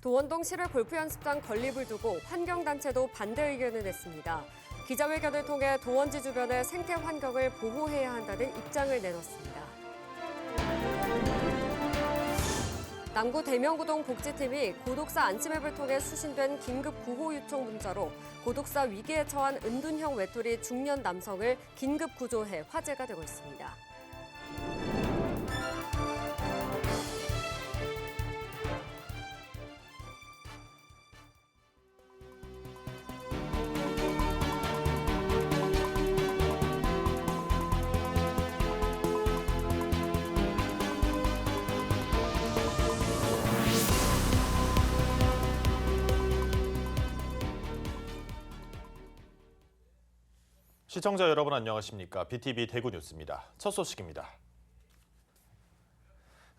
도원동 실외 골프 연습장 건립을 두고 환경단체도 반대 의견을 냈습니다. 기자회견을 통해 도원지 주변의 생태 환경을 보호해야 한다는 입장을 내놓습니다. 남구 대명구동 복지팀이 고독사 안심앱을 통해 수신된 긴급 구호 요청 문자로 고독사 위기에 처한 은둔형 외톨이 중년 남성을 긴급 구조해 화제가 되고 있습니다. 시청자 여러분 안녕하십니까? BTV 대구 뉴스입니다. 첫 소식입니다.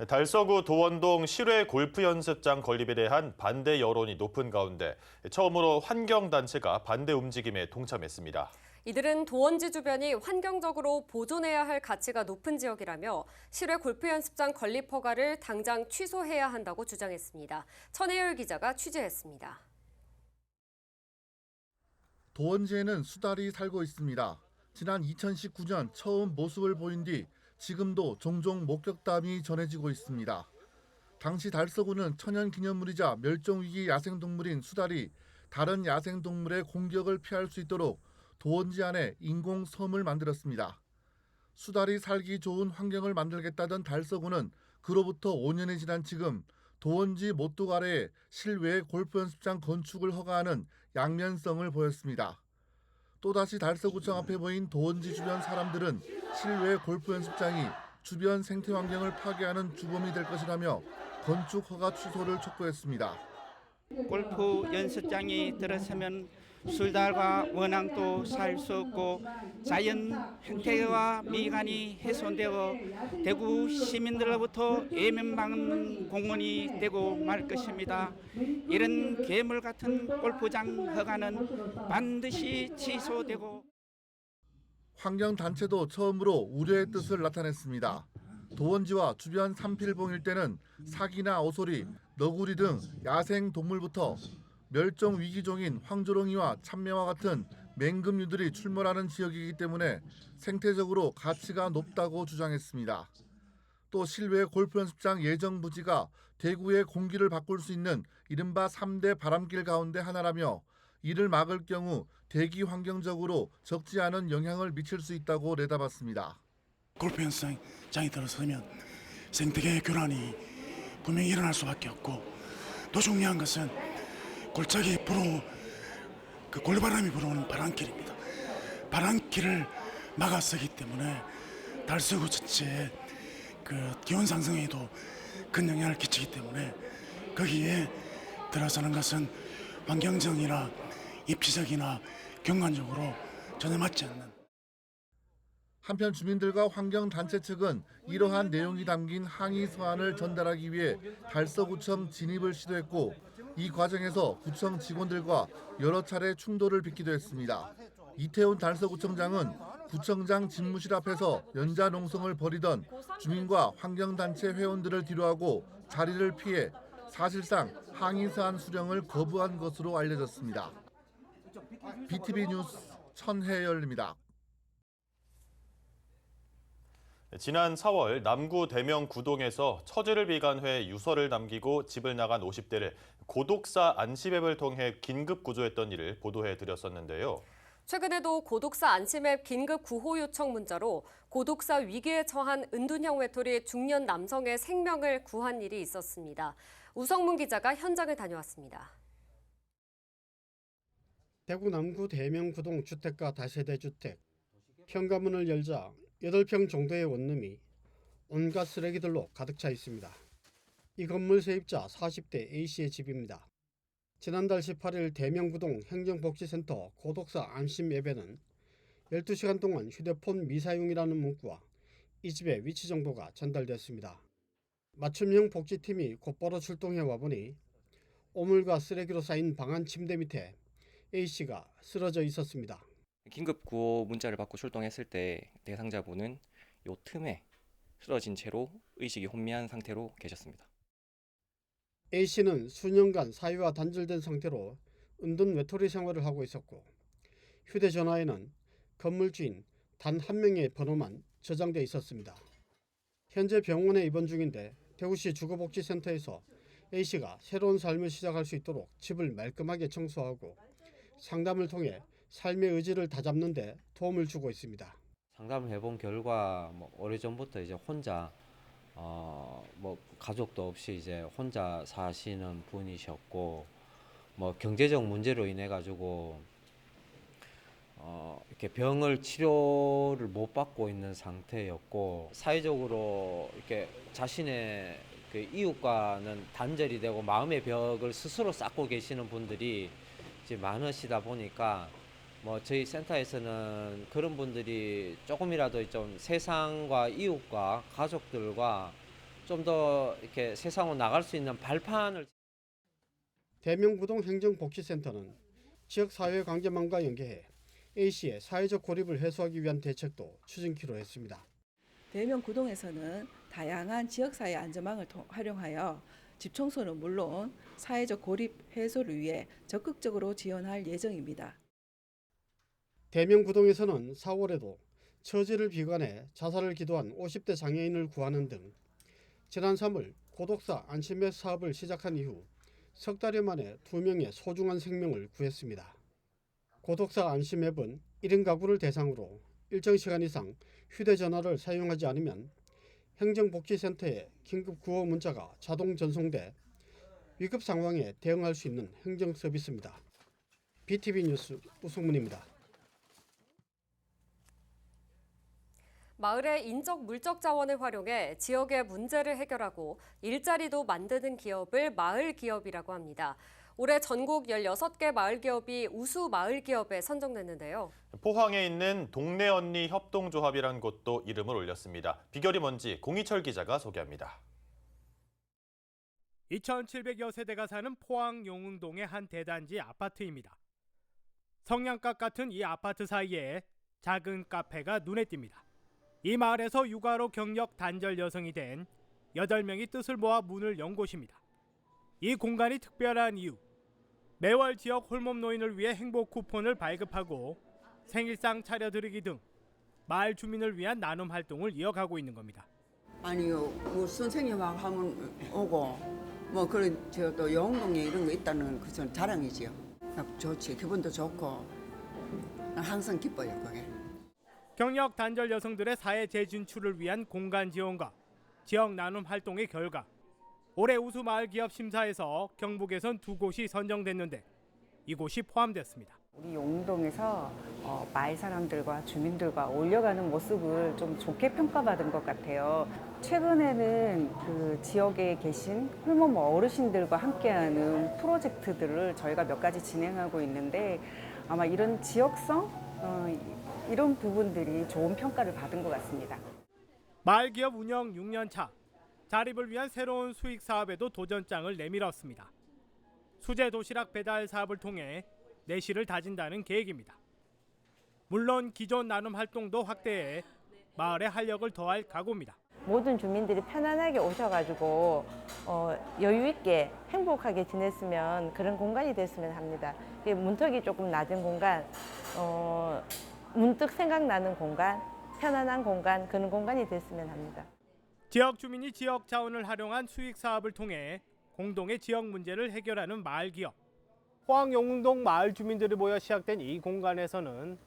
달서구 도원동 실외 골프 연습장 건립에 대한 반대 여론이 높은 가운데 처음으로 환경단체가 반대 움직임에 동참했습니다. 이들은 도원지 주변이 환경적으로 보존해야 할 가치가 높은 지역이라며 실외 골프 연습장 건립 허가를 당장 취소해야 한다고 주장했습니다. 천혜열 기자가 취재했습니다. 도원지에는 수달이 살고 있습니다. 지난 2019년 처음 모습을 보인 뒤 지금도 종종 목격담이 전해지고 있습니다. 당시 달서구는 천연기념물이자 멸종위기 야생동물인 수달이 다른 야생동물의 공격을 피할 수 있도록 도원지 안에 인공섬을 만들었습니다. 수달이 살기 좋은 환경을 만들겠다던 달서구는 그로부터 5년이 지난 지금 도원지 모뚝 아래에 실외 골프 연습장 건축을 허가하는 양면성을 보였습니다. 또다시 달서구청 앞에 모인 도원지 주변 사람들은 실외 골프 연습장이 주변 생태 환경을 파괴하는 주범이 될 것이라며 건축 허가 취소를 촉구했습니다. 골프 연습장이 들어서면 술달과 원앙도 살 수 없고 자연 생태와 미관이 훼손되고 대구 시민들로부터 외면받는 공원이 되고 말 것입니다. 이런 괴물 같은 골프장 허가는 반드시 취소되고. 환경단체도 처음으로 우려의 뜻을 나타냈습니다. 도원지와 주변 삼필봉 일대는 사기나 오소리, 너구리 등 야생 동물부터 멸종 위기종인 황조롱이와 참매와 같은 맹금류들이 출몰하는 지역이기 때문에 생태적으로 가치가 높다고 주장했습니다. 또 실외 골프 연습장 예정 부지가 대구의 공기를 바꿀 수 있는 이른바 3대 바람길 가운데 하나라며 이를 막을 경우 대기 환경적으로 적지 않은 영향을 미칠 수 있다고 내다봤습니다. 골프 연습장이 들어서면 생태계의 교란이 분명히 일어날 수밖에 없고 더 중요한 것은 골짜기 골바람이 불어오는 바람길입니다. 바람길을 막아서기 때문에 달서구 전체의 기온 상승에도 큰 영향을 끼치기 때문에 거기에 들어서는 것은 환경적이나 입지적이나 경관적으로 전혀 맞지 않는. 한편 주민들과 환경단체 측은 이러한 내용이 담긴 항의 서한을 전달하기 위해 달서구청 진입을 시도했고 이 과정에서 구청 직원들과 여러 차례 충돌을 빚기도 했습니다. 이태훈 달서구청장은 구청장 집무실 앞에서 연좌농성을 벌이던 주민과 환경단체 회원들을 뒤로하고 자리를 피해 사실상 항의 서한 수령을 거부한 것으로 알려졌습니다. BTV 뉴스 천혜열입니다. 지난 4월 남구 대명구동에서 처지를 비관해 유서를 남기고 집을 나간 50대를 고독사 안심앱을 통해 긴급 구조했던 일을 보도해드렸었는데요. 최근에도 고독사 안심앱 긴급 구호 요청 문자로 고독사 위기에 처한 은둔형 외톨이 중년 남성의 생명을 구한 일이 있었습니다. 우성문 기자가 현장을 다녀왔습니다. 대구 남구 대명구동 주택가 다세대 주택. 현관문을 열자 8평 정도의 원룸이 온갖 쓰레기들로 가득 차 있습니다. 이 건물 세입자 40대 A씨의 집입니다. 지난달 18일 대명구동 행정복지센터 고독사 안심 앱에는 12시간 동안 휴대폰 미사용이라는 문구와 이 집의 위치 정보가 전달됐습니다. 맞춤형 복지팀이 곧바로 출동해 와보니 오물과 쓰레기로 쌓인 방 안 침대 밑에 A씨가 쓰러져 있었습니다. 긴급 구호 문자를 받고 출동했을 때 대상자분은 요 틈에 쓰러진 채로 의식이 혼미한 상태로 계셨습니다. A씨는 수년간 사위와 단절된 상태로 은둔 외톨이 생활을 하고 있었고 휴대전화에는 건물 주인 단 한 명의 번호만 저장돼 있었습니다. 현재 병원에 입원 중인데 대구시 주거복지센터에서 A씨가 새로운 삶을 시작할 수 있도록 집을 말끔하게 청소하고 상담을 통해 삶의 의지를 다잡는 데 도움을 주고 있습니다. 상담을 해본 결과 오래전부터 이제 혼자 가족도 없이 이제 혼자 사시는 분이셨고 경제적 문제로 인해 가지고 이렇게 병을 치료를 못 받고 있는 상태였고 사회적으로 이렇게 자신의 그 이웃과는 단절이 되고 마음의 벽을 스스로 쌓고 계시는 분들이 이제 많으시다 보니까 저희 센터에서는 그런 분들이 조금이라도 좀 세상과 이웃과 가족들과 좀 더 이렇게 세상으로 나갈 수 있는 발판을 대명구동 행정복지센터는 지역사회관계망과 연계해 A씨의 사회적 고립을 해소하기 위한 대책도 추진키로 했습니다. 대명구동에서는 다양한 지역사회 안전망을 활용하여 집 청소는 물론 사회적 고립 해소를 위해 적극적으로 지원할 예정입니다. 대명구동에서는 4월에도 처지를 비관해 자살을 기도한 50대 장애인을 구하는 등 지난 3월 고독사 안심앱 사업을 시작한 이후 석 달여 만에 2명의 소중한 생명을 구했습니다. 고독사 안심앱은 1인 가구를 대상으로 일정 시간 이상 휴대전화를 사용하지 않으면 행정복지센터에 긴급 구호 문자가 자동 전송돼 위급 상황에 대응할 수 있는 행정 서비스입니다. BTV 뉴스 우승문입니다. 마을의 인적 물적 자원을 활용해 지역의 문제를 해결하고 일자리도 만드는 기업을 마을 기업이라고 합니다. 올해 전국 16개 마을 기업이 우수 마을 기업에 선정됐는데요. 포항에 있는 동네 언니 협동조합이란 곳도 이름을 올렸습니다. 비결이 뭔지 공희철 기자가 소개합니다. 2,700여 세대가 사는 포항 용흥동의 한 대단지 아파트입니다. 성냥갑 같은 이 아파트 사이에 작은 카페가 눈에 띕니다. 이 마을에서 육아로 경력 단절 여성이 된 8명이 뜻을 모아 문을 연 곳입니다. 이 공간이 특별한 이유, 매월 지역 홀몸 노인을 위해 행복 쿠폰을 발급하고 생일상 차려드리기 등 마을 주민을 위한 나눔 활동을 이어가고 있는 겁니다. 아니요, 선생님하고 하면 오고 그런 또 영동에 이런 거 있다는 그 전 자랑이지요. 좋지, 기분도 좋고 항상 기뻐요 그게. 경력 단절 여성들의 사회 재진출을 위한 공간 지원과 지역 나눔 활동의 결과 올해 우수 마을 기업 심사에서 경북에선 2곳이 선정됐는데 이곳이 포함됐습니다. 우리 용동에서 마을 사람들과 주민들과 어울려가는 모습을 좀 좋게 평가받은 것 같아요. 최근에는 그 지역에 계신 홀몸 어르신들과 함께하는 프로젝트들을 저희가 몇 가지 진행하고 있는데 아마 이런 지역성 이런 부분들이 좋은 평가를 받은 것 같습니다. 마을 기업 운영 6년 차, 자립을 위한 새로운 수익 사업에도 도전장을 내밀었습니다. 수제 도시락 배달 사업을 통해 내실을 다진다는 계획입니다. 물론 기존 나눔 활동도 확대해 마을의 활력을 더할 각오입니다. 모든 주민들이 편안하게 오셔가지고 여유 있게 행복하게 지냈으면 그런 공간이 됐으면 합니다. 문턱이 조금 낮은 공간, 문득 생각나는 공간, 편안한 공간, 그런 공간이 됐으면 합니다. 지역 주민이 지역 자원을 활용한 수익 사업을 통해 공동의 지역 문제를 해결하는 마을 기업. 포항 용흥동 마을 주민들이 모여 시작된 이 공간에서는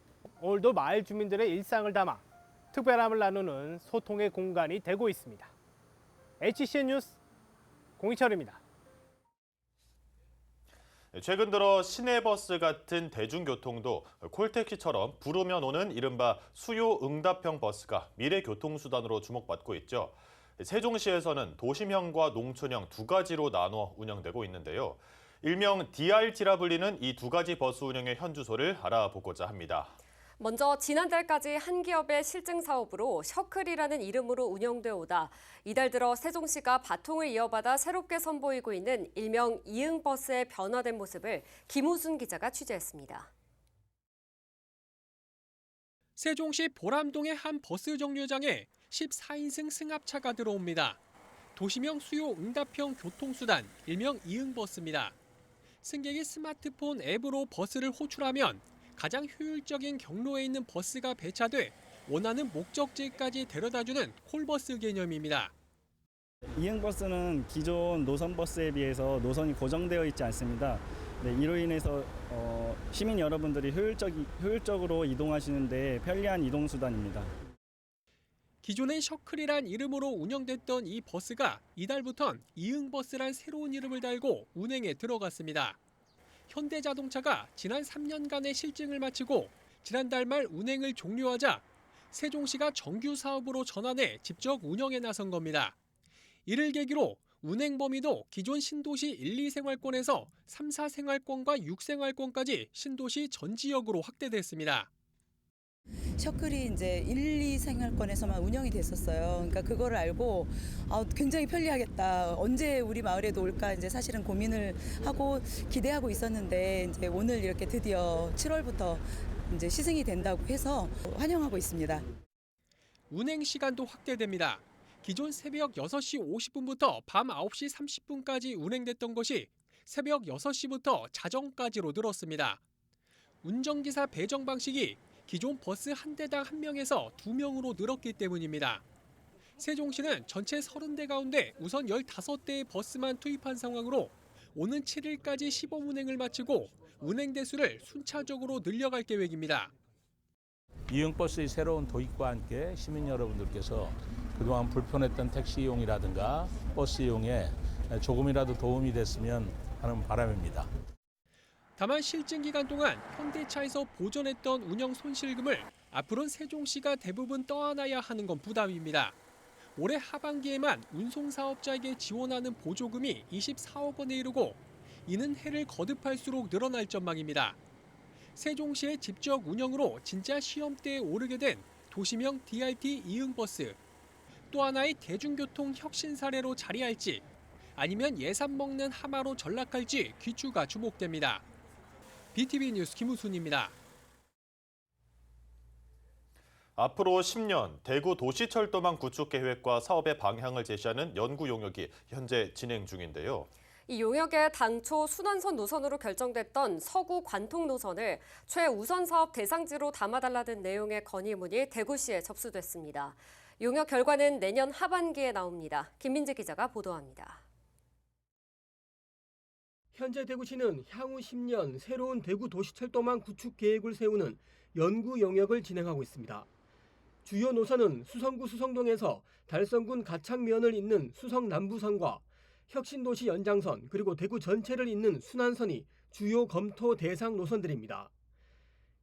오늘도 마을 주민들의 일상을 담아 특별함을 나누는 소통의 공간이 되고 있습니다. HCN 뉴스 공희철입니다. 최근 들어 시내버스 같은 대중교통도 콜택시처럼 부르면 오는 이른바 수요 응답형 버스가 미래 교통수단으로 주목받고 있죠. 세종시에서는 도심형과 농촌형 두 가지로 나눠 운영되고 있는데요. 일명 DRT라 불리는 이 두 가지 버스 운영의 현주소를 알아보고자 합니다. 먼저 지난달까지 한 기업의 실증 사업으로 셔클이라는 이름으로 운영돼 오다 이달 들어 세종시가 바통을 이어받아 새롭게 선보이고 있는 일명 이응버스의 변화된 모습을 김우순 기자가 취재했습니다. 세종시 보람동의 한 버스 정류장에 14인승 승합차가 들어옵니다. 도시명 수요 응답형 교통수단, 일명 이응버스입니다. 승객이 스마트폰 앱으로 버스를 호출하면 가장 효율적인 경로에 있는 버스가 배차돼 원하는 목적지까지 데려다주는 콜버스 개념입니다. 이응버스는 기존 노선버스에 비해서 노선이 고정되어 있지 않습니다. 네, 이로 인해서 시민 여러분들이 효율적으로 이동하시는 데 편리한 이동수단입니다. 기존엔 셔클이란 이름으로 운영됐던 이 버스가 이달부턴 이응버스란 새로운 이름을 달고 운행에 들어갔습니다. 현대자동차가 지난 3년간의 실증을 마치고 지난달 말 운행을 종료하자 세종시가 정규 사업으로 전환해 직접 운영에 나선 겁니다. 이를 계기로 운행 범위도 기존 신도시 1, 2생활권에서 3, 4생활권과 6생활권까지 신도시 전 지역으로 확대됐습니다. 셔클이 이제 1, 2생활권에서만 운영이 됐었어요. 그러니까 그거를 알고 굉장히 편리하겠다. 언제 우리 마을에도 올까 이제 사실은 고민을 하고 기대하고 있었는데 이제 오늘 이렇게 드디어 7월부터 이제 시승이 된다고 해서 환영하고 있습니다. 운행 시간도 확대됩니다. 기존 새벽 6시 50분부터 밤 9시 30분까지 운행됐던 것이 새벽 6시부터 자정까지로 늘었습니다. 운전기사 배정 방식이 기존 버스 한 대당 1명에서 2명으로 늘었기 때문입니다. 세종시는 전체 30대 가운데 우선 15대의 버스만 투입한 상황으로 오는 7일까지 시범 운행을 마치고 운행 대수를 순차적으로 늘려갈 계획입니다. 이응버스의 새로운 도입과 함께 시민 여러분들께서 그동안 불편했던 택시 이용이라든가 버스 이용에 조금이라도 도움이 됐으면 하는 바람입니다. 다만 실증 기간 동안 현대차에서 보전했던 운영 손실금을 앞으로는 세종시가 대부분 떠안아야 하는 건 부담입니다. 올해 하반기에만 운송사업자에게 지원하는 보조금이 24억 원에 이르고 이는 해를 거듭할수록 늘어날 전망입니다. 세종시의 직접 운영으로 진짜 시험대에 오르게 된 도시명 DRT 이응버스. 또 하나의 대중교통 혁신 사례로 자리할지 아니면 예산 먹는 하마로 전락할지 귀추가 주목됩니다. BTV 뉴스 김우순입니다. 앞으로 10년 대구 도시철도망 구축 계획과 사업의 방향을 제시하는 연구 용역이 현재 진행 중인데요. 이 용역에 당초 순환선 노선으로 결정됐던 서구 관통 노선을 최우선 사업 대상지로 담아달라는 내용의 건의문이 대구시에 접수됐습니다. 용역 결과는 내년 하반기에 나옵니다. 김민재 기자가 보도합니다. 현재 대구시는 향후 10년 새로운 대구 도시철도망 구축 계획을 세우는 연구 용역을 진행하고 있습니다. 주요 노선은 수성구 수성동에서 달성군 가창면을 잇는 수성남부선과 혁신도시 연장선 그리고 대구 전체를 잇는 순환선이 주요 검토 대상 노선들입니다.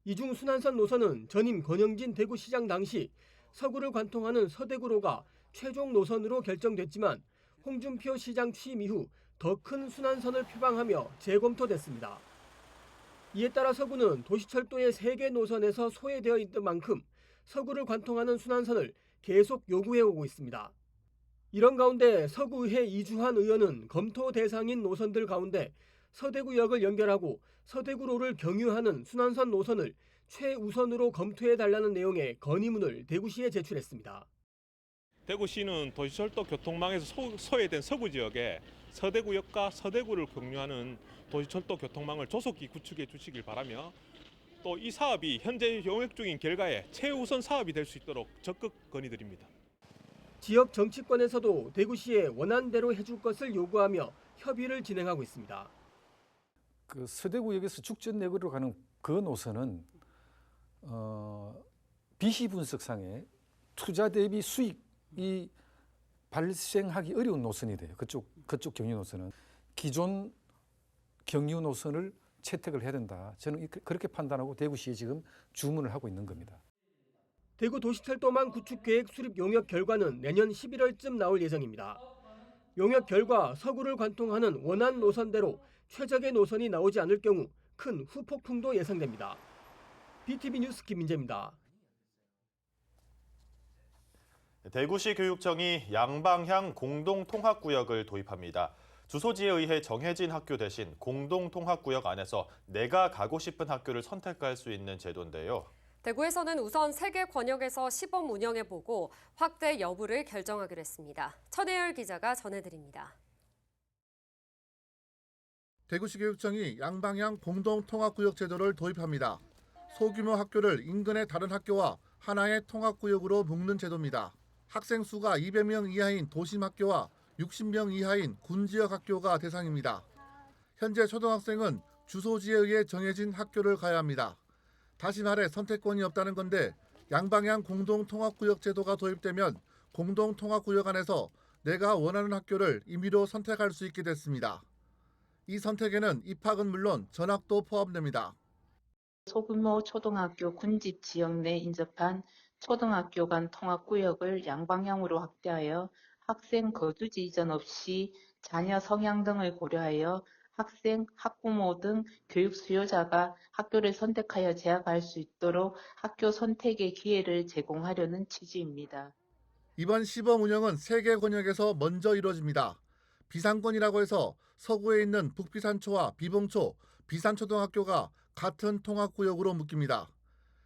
이 중 순환선 노선은 전임 권영진 대구시장 당시 서구를 관통하는 서대구로가 최종 노선으로 결정됐지만 홍준표 시장 취임 이후 더 큰 순환선을 표방하며 재검토됐습니다. 이에 따라 서구는 도시철도의 3개 노선에서 소외되어 있던 만큼 서구를 관통하는 순환선을 계속 요구해오고 있습니다. 이런 가운데 서구의회 이주환 의원은 검토 대상인 노선들 가운데 서대구역을 연결하고 서대구로를 경유하는 순환선 노선을 최우선으로 검토해달라는 내용의 건의문을 대구시에 제출했습니다. 대구시는 도시철도 교통망에서 소외된 서구 지역에 서대구역과 서대구를 경유하는 도시철도 교통망을 조속히 구축해 주시길 바라며 또 이 사업이 현재 용역 중인 결과에 최우선 사업이 될 수 있도록 적극 건의드립니다. 지역 정치권에서도 대구시에 원안대로 해줄 것을 요구하며 협의를 진행하고 있습니다. 그 서대구역에서 죽전내거리로 가는 그 노선은 비시 분석상에 투자 대비 수익이 발생하기 어려운 노선이 돼요. 그쪽 경유 노선은 기존 경유 노선을 채택을 해야 된다. 저는 그렇게 판단하고 대구시에 지금 주문을 하고 있는 겁니다. 대구 도시철도망 구축계획 수립 용역 결과는 내년 11월쯤 나올 예정입니다. 용역 결과 서구를 관통하는 원안 노선대로 최적의 노선이 나오지 않을 경우 큰 후폭풍도 예상됩니다. BTV 뉴스 김민재입니다. 대구시 교육청이 양방향 공동통합구역을 도입합니다. 주소지에 의해 정해진 학교 대신 공동통합구역 안에서 내가 가고 싶은 학교를 선택할 수 있는 제도인데요. 대구에서는 우선 3개 권역에서 시범 운영해보고 확대 여부를 결정하기로 했습니다. 천혜열 기자가 전해드립니다. 대구시 교육청이 양방향 공동통합구역 제도를 도입합니다. 소규모 학교를 인근의 다른 학교와 하나의 통합구역으로 묶는 제도입니다. 학생 수가 200명 이하인 도심학교와 60명 이하인 군지역 학교가 대상입니다. 현재 초등학생은 주소지에 의해 정해진 학교를 가야 합니다. 다시 말해 선택권이 없다는 건데 양방향 공동통합구역 제도가 도입되면 공동통합구역 안에서 내가 원하는 학교를 임의로 선택할 수 있게 됐습니다. 이 선택에는 입학은 물론 전학도 포함됩니다. 소규모 초등학교 군집 지역 내 인접한 초등학교 간 통합구역을 양방향으로 확대하여 학생 거주지 이전 없이 자녀 성향 등을 고려하여 학생, 학부모 등 교육 수요자가 학교를 선택하여 재학할 수 있도록 학교 선택의 기회를 제공하려는 취지입니다. 이번 시범 운영은 3개 권역에서 먼저 이루어집니다. 비상권이라고 해서 서구에 있는 북비산초와 비봉초, 비산초등학교가 같은 통합구역으로 묶입니다.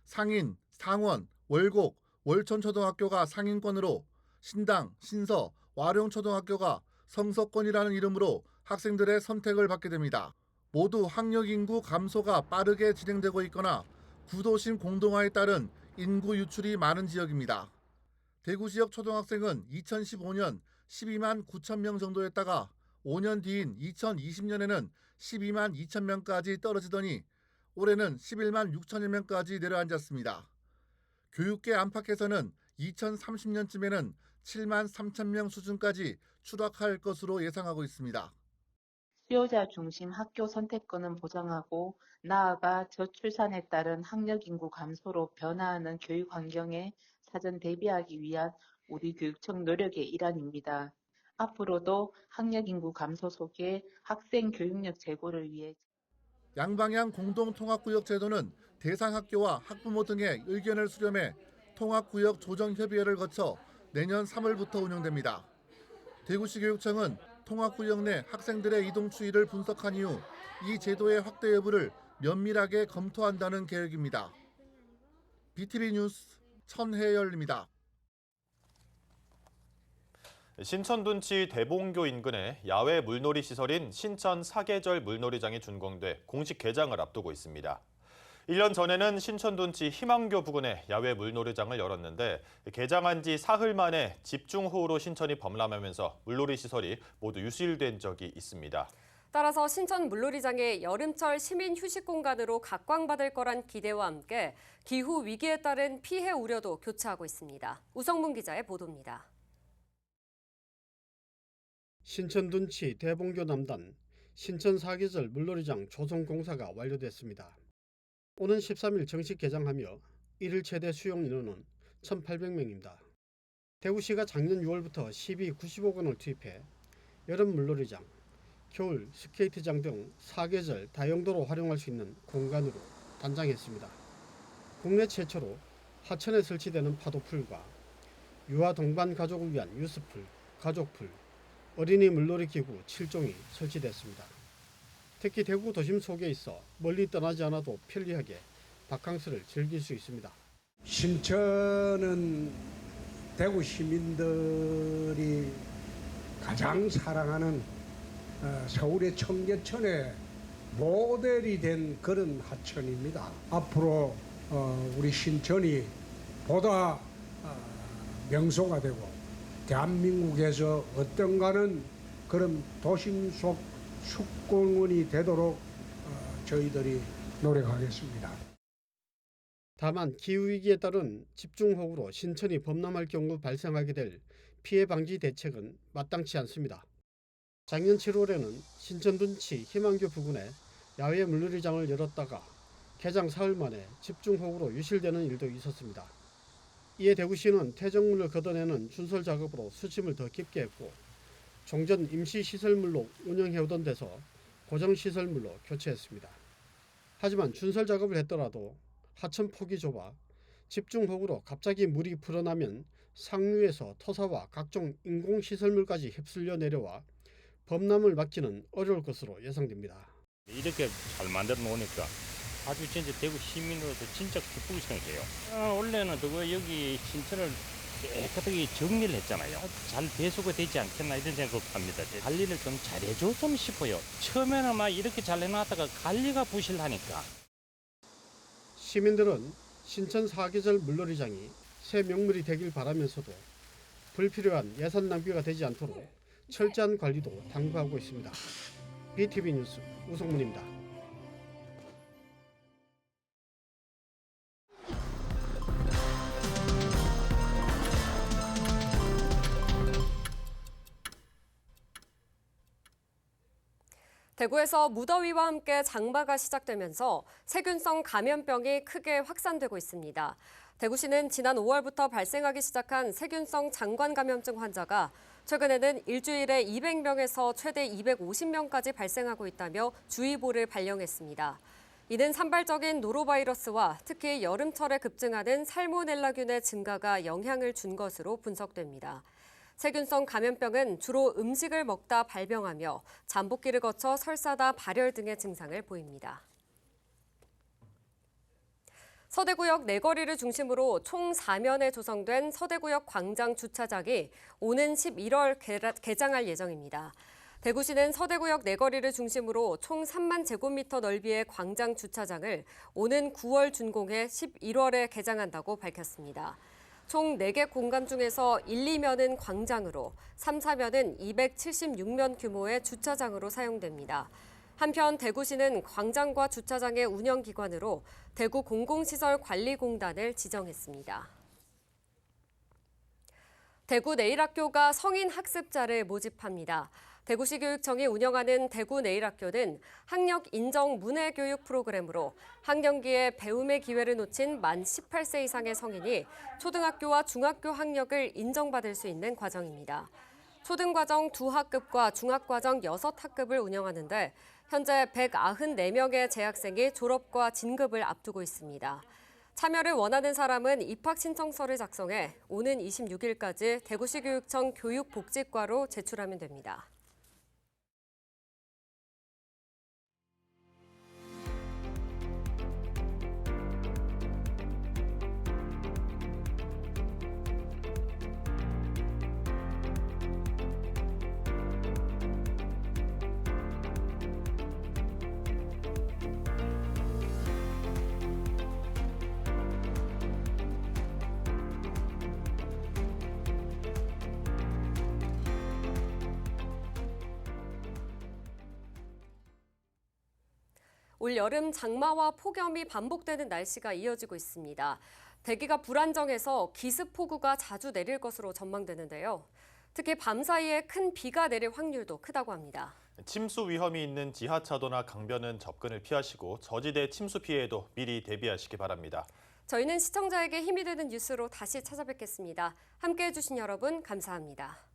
상인, 상원, 월곡, 월천초등학교가 상인권으로 신당, 신서, 와룡초등학교가 성서권이라는 이름으로 학생들의 선택을 받게 됩니다. 모두 학력 인구 감소가 빠르게 진행되고 있거나 구도심 공동화에 따른 인구 유출이 많은 지역입니다. 대구 지역 초등학생은 2015년 12만 9천 명 정도였다가 5년 뒤인 2020년에는 12만 2천 명까지 떨어지더니 올해는 11만 6천여 명까지 내려앉았습니다. 교육계 안팎에서는 2030년쯤에는 7만 3천 명 수준까지 추락할 것으로 예상하고 있습니다. 수요자 중심 학교 선택권은 보장하고 나아가 저출산에 따른 학력 인구 감소로 변화하는 교육 환경에 사전 대비하기 위한 우리 교육청 노력의 일환입니다. 앞으로도 학력 인구 감소 속에 학생 교육력 제고를 위해 양방향 공동통합구역 제도는 대상 학교와 학부모 등의 의견을 수렴해 통합구역 조정협의회를 거쳐 내년 3월부터 운영됩니다. 대구시 교육청은 통합구역 내 학생들의 이동 추이를 분석한 이후 이 제도의 확대 여부를 면밀하게 검토한다는 계획입니다. BTV 뉴스 천혜열입니다. 신천 둔치 대봉교 인근에 야외 물놀이 시설인 신천 사계절 물놀이장이 준공돼 공식 개장을 앞두고 있습니다. 1년 전에는 신천 둔치 희망교 부근에 야외 물놀이장을 열었는데 개장한 지 사흘 만에 집중호우로 신천이 범람하면서 물놀이 시설이 모두 유실된 적이 있습니다. 따라서 신천 물놀이장이 여름철 시민 휴식 공간으로 각광받을 거란 기대와 함께 기후 위기에 따른 피해 우려도 교차하고 있습니다. 우성문 기자의 보도입니다. 신천 둔치 대봉교 남단 신천 사계절 물놀이장 조성 공사가 완료됐습니다. 오는 13일 정식 개장하며 1일 최대 수용 인원은 1,800명입니다. 대구시가 작년 6월부터 시비 95억 원을 투입해 여름 물놀이장, 겨울 스케이트장 등 사계절 다용도로 활용할 수 있는 공간으로 단장했습니다. 국내 최초로 하천에 설치되는 파도풀과 유아 동반 가족을 위한 유스풀, 가족풀, 어린이 물놀이 기구 7종이 설치됐습니다. 특히 대구 도심 속에 있어 멀리 떠나지 않아도 편리하게 바캉스를 즐길 수 있습니다. 신천은 대구 시민들이 가장 사랑하는 서울의 청계천의 모델이 된 그런 하천입니다. 앞으로 우리 신천이 보다 명소가 되고 대한민국에서 어떤가는 그런 도심 속 숙공원이 되도록 저희들이 노력하겠습니다. 다만 기후위기에 따른 집중호우로 신천이 범람할 경우 발생하게 될 피해 방지 대책은 마땅치 않습니다. 작년 7월에는 신천 둔치 희망교 부근에 야외 물놀이장을 열었다가 개장 사흘 만에 집중호우로 유실되는 일도 있었습니다. 이에 대구시는 퇴적물을 걷어내는 준설 작업으로 수침을 더 깊게 했고 종전 임시시설물로 운영해오던 데서 고정시설물로 교체했습니다. 하지만 준설 작업을 했더라도 하천 폭이 좁아 집중호우로 갑자기 물이 불어나면 상류에서 토사와 각종 인공시설물까지 휩쓸려 내려와 범람을 막기는 어려울 것으로 예상됩니다. 이렇게 잘 만들어 놓으니까 아주 진짜 대구 시민으로서 진짜 기쁘게 생각해요. 원래는 여기 신천을 깨끗하게 정리를 했잖아요. 잘 배수가 되지 않겠나 이런 생각을 합니다. 관리를 좀 잘해줬으면 싶어요. 처음에는 막 이렇게 잘 해놨다가 관리가 부실하니까. 시민들은 신천 사계절 물놀이장이 새 명물이 되길 바라면서도 불필요한 예산 낭비가 되지 않도록 철저한 관리도 당부하고 있습니다. BTV 뉴스 우성문입니다. 대구에서 무더위와 함께 장마가 시작되면서 세균성 감염병이 크게 확산되고 있습니다. 대구시는 지난 5월부터 발생하기 시작한 세균성 장관 감염증 환자가 최근에는 일주일에 200명에서 최대 250명까지 발생하고 있다며 주의보를 발령했습니다. 이는 산발적인 노로바이러스와 특히 여름철에 급증하는 살모넬라균의 증가가 영향을 준 것으로 분석됩니다. 세균성 감염병은 주로 음식을 먹다 발병하며 잠복기를 거쳐 설사나 발열 등의 증상을 보입니다. 서대구역 내거리를 중심으로 총 4면에 조성된 서대구역 광장 주차장이 오는 11월 개장할 예정입니다. 대구시는 서대구역 내거리를 중심으로 총 3만 제곱미터 넓이의 광장 주차장을 오는 9월 준공해 11월에 개장한다고 밝혔습니다. 총 4개 공간 중에서 1, 2면은 광장으로, 3, 4면은 276면 규모의 주차장으로 사용됩니다. 한편 대구시는 광장과 주차장의 운영기관으로 대구공공시설관리공단을 지정했습니다. 대구 내일학교가 성인 학습자를 모집합니다. 대구시 교육청이 운영하는 대구 내일학교는 학력 인정 문해교육 프로그램으로 학령기에 배움의 기회를 놓친 만 18세 이상의 성인이 초등학교와 중학교 학력을 인정받을 수 있는 과정입니다. 초등과정 2학급과 중학과정 6학급을 운영하는데 현재 194명의 재학생이 졸업과 진급을 앞두고 있습니다. 참여를 원하는 사람은 입학 신청서를 작성해 오는 26일까지 대구시 교육청 교육복지과로 제출하면 됩니다. 올 여름 장마와 폭염이 반복되는 날씨가 이어지고 있습니다. 대기가 불안정해서 기습폭우가 자주 내릴 것으로 전망되는데요. 특히 밤사이에 큰 비가 내릴 확률도 크다고 합니다. 침수 위험이 있는 지하차도나 강변은 접근을 피하시고 저지대 침수 피해에도 미리 대비하시기 바랍니다. 저희는 시청자에게 힘이 되는 뉴스로 다시 찾아뵙겠습니다. 함께해 주신 여러분 감사합니다.